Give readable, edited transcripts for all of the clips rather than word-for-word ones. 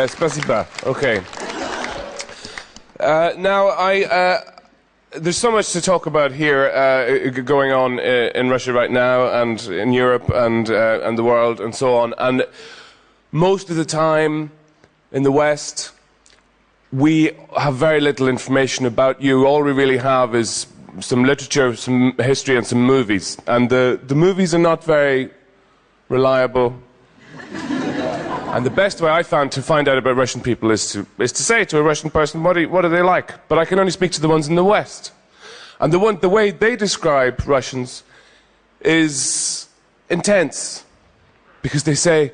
Spasiba. Okay. Now, there's so much to talk about here going on in Russia right now and in Europe and the world and so on. And most of the time in the West, we have very little information about you. All we really have is some literature, some history and some movies. And the movies are not very reliable. And the best way I found to find out about Russian people is to say to a Russian person, what are they like? But I can only speak to the ones in the West. And the way they describe Russians is intense. Because they say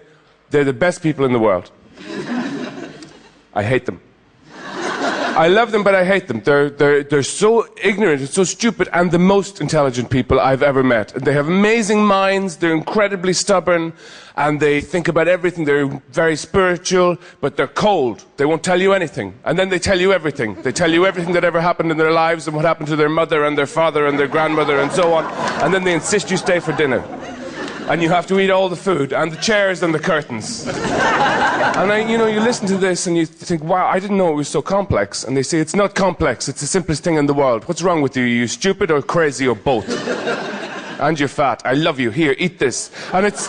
they're the best people in the world. I hate them. I love them, but I hate them. They're so ignorant and so stupid, and the most intelligent people I've ever met. They have amazing minds, they're incredibly stubborn, and they think about everything. They're very spiritual, but they're cold. They won't tell you anything. And then they tell you everything. They tell you everything that ever happened in their lives and what happened to their mother and their father and their grandmother and so on. And then they insist you stay for dinner. And you have to eat all the food, and the chairs and the curtains. And you listen to this and you think, wow, I didn't know it was so complex. And they say, it's not complex, it's the simplest thing in the world. What's wrong with you? Are you stupid or crazy or both? And you're fat. I love you. Here, eat this. And it's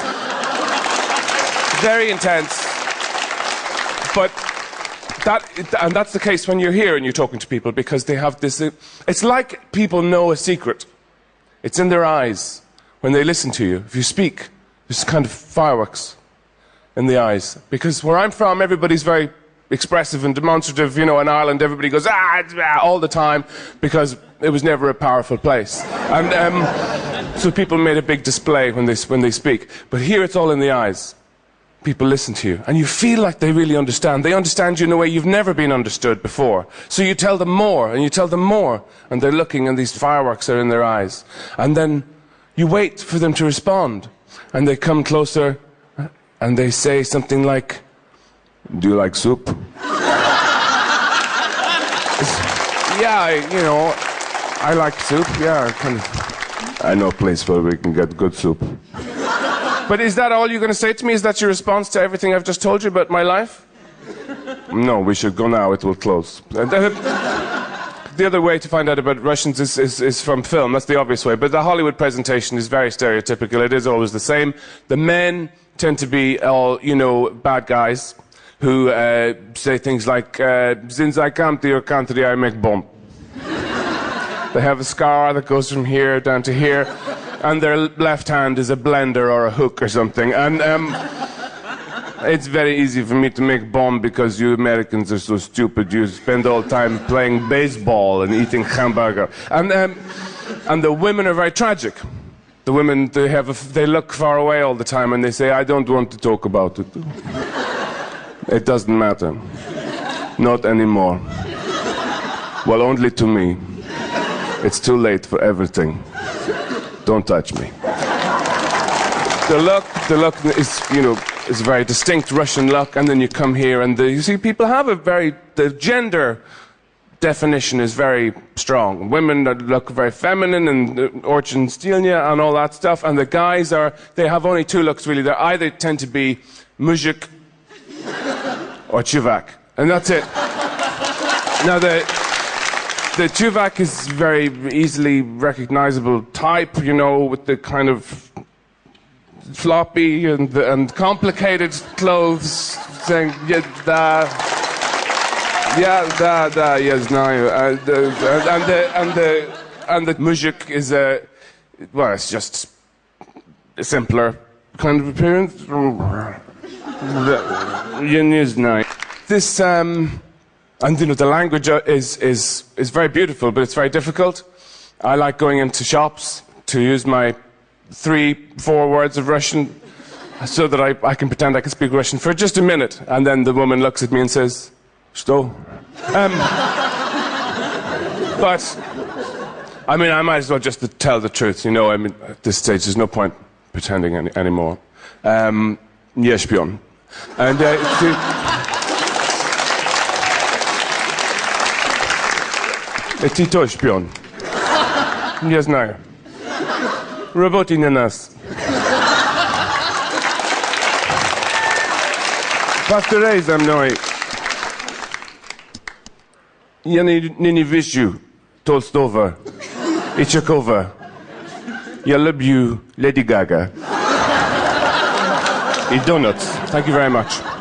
very intense. But that's the case when you're here and you're talking to people, because they have this... It's like people know a secret. It's in their eyes. When they listen to you, if you speak, there's kind of fireworks in the eyes. Because where I'm from, everybody's very expressive and demonstrative. In Ireland, everybody goes, all the time, because it was never a powerful place. And so people made a big display when they speak. But here it's all in the eyes. People listen to you, and you feel like they really understand. They understand you in a way you've never been understood before. So you tell them more, and you tell them more, and they're looking, and these fireworks are in their eyes. And then you wait for them to respond, and they come closer, and they say something like, do you like soup? Yeah, I like soup, yeah. I know a place where we can get good soup. But is that all you're going to say to me? Is that your response to everything I've just told you about my life? No, we should go now, it will close. The other way to find out about Russians is from film. That's the obvious way. But the Hollywood presentation is very stereotypical. It is always the same. The men tend to be all, bad guys who say things like, since I come to your country, I make bomb. They have a scar that goes from here down to here, and their left hand is a blender or a hook or something. And it's very easy for me to make bomb because you Americans are so stupid. You spend all the time playing baseball and eating hamburger. And the women are very tragic. The women, they look far away all the time and they say, I don't want to talk about it. It doesn't matter. Not anymore. Well, only to me. It's too late for everything. Don't touch me. The look is, is a very distinct Russian look, and then you come here and you see people have the gender definition is very strong. Women that look very feminine and Orchin Stilnya and all that stuff, and the guys they have only two looks really. They either tend to be muzhik or chuvak, and that's it. Now the chuvak is very easily recognizable type, with the kind of floppy and complicated clothes, saying yes now, and the muzhik is it's just a simpler kind of appearance. This and the language is very beautiful, but it's very difficult. I like going into shops to use my 3-4 words of Russian so that I can pretend I can speak Russian for just a minute, and then the woman looks at me and says, "Что?" But I might as well just tell the truth, at this stage there's no point pretending anymore. Nie śpią. And Ty to śpią. Nie знаю. Работай на нас. Pastorej ze mną. Ja nie wisiu Tolstowa i Czechova. Ja lubię Lady Gaga. I donuts. Thank you very much.